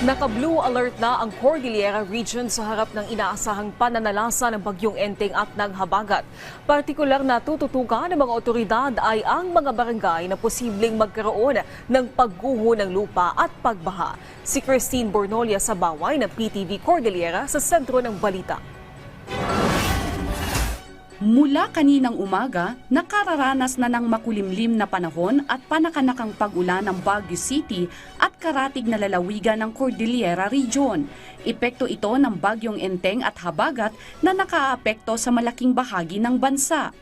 Naka-blue alert na ang Cordillera Region sa harap ng inaasahang pananalasa ng Bagyong Enteng at ng Habagat. Partikular na tututukan ng mga otoridad ay ang mga barangay na posibleng magkaroon ng pagguho ng lupa at pagbaha. Si Christine Bornolia sa baway ng PTV Cordillera sa sentro ng balita. Mula kaninang umaga, nakararanas na ng makulimlim na panahon at panakanakang pag-ulan ng Baguio City at karatig na lalawigan ng Cordillera Region. Epekto ito ng Bagyong Enteng at Habagat na nakaapekto sa malaking bahagi ng bansa.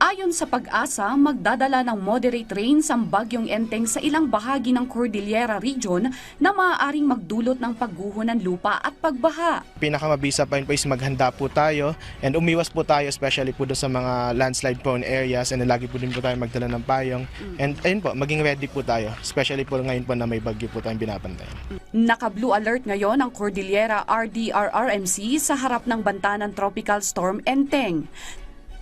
Ayon sa Pag-asa, magdadala ng moderate rains ang Bagyong Enteng sa ilang bahagi ng Cordillera Region na maaaring magdulot ng pagguho ng lupa at pagbaha. Pinakamabisa pa rin po is maghanda po tayo and umiwas po tayo especially po doon sa mga landslide prone areas and lagi po din po tayo magdala ng payong. And ayun po, maging ready po tayo, especially po ngayon po na may bagyo po tayong binabantayan. Naka-blue alert ngayon ang Cordillera RDRRMC sa harap ng banta ng Tropical Storm Enteng.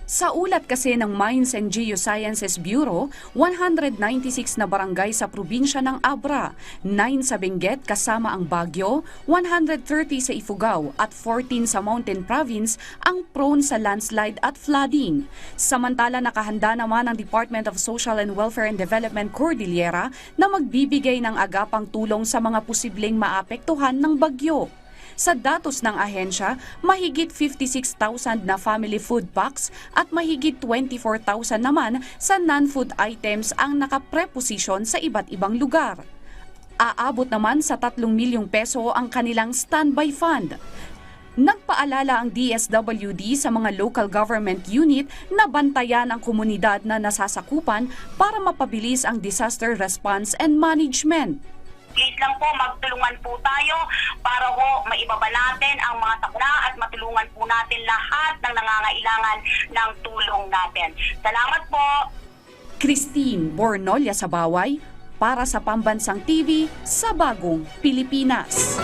Sa ulat kasi ng Mines and Geosciences Bureau, 196 na barangay sa probinsya ng Abra, 9 sa Benguet kasama ang Baguio, 130 sa Ifugao at 14 sa Mountain Province ang prone sa landslide at flooding. Samantala nakahanda naman ang Department of Social and Welfare and Development Cordillera na magbibigay ng agapang tulong sa mga posibleng maapektuhan ng bagyo. Sa datos ng ahensya, mahigit 56,000 na family food packs at mahigit 24,000 naman sa non-food items ang nakapreposisyon sa iba't ibang lugar. Aabot naman sa 3 milyong peso ang kanilang standby fund. Nagpaalala ang DSWD sa mga local government unit na bantayan ang komunidad na nasasakupan para mapabilis ang disaster response and management. Please lang po, magtulungan po tayo para ho maibaba natin ang mga sakuna at matulungan po natin lahat ng nangangailangan ng tulong natin. Salamat po! Christine Bornolia sa baway para sa Pambansang TV sa Bagong Pilipinas.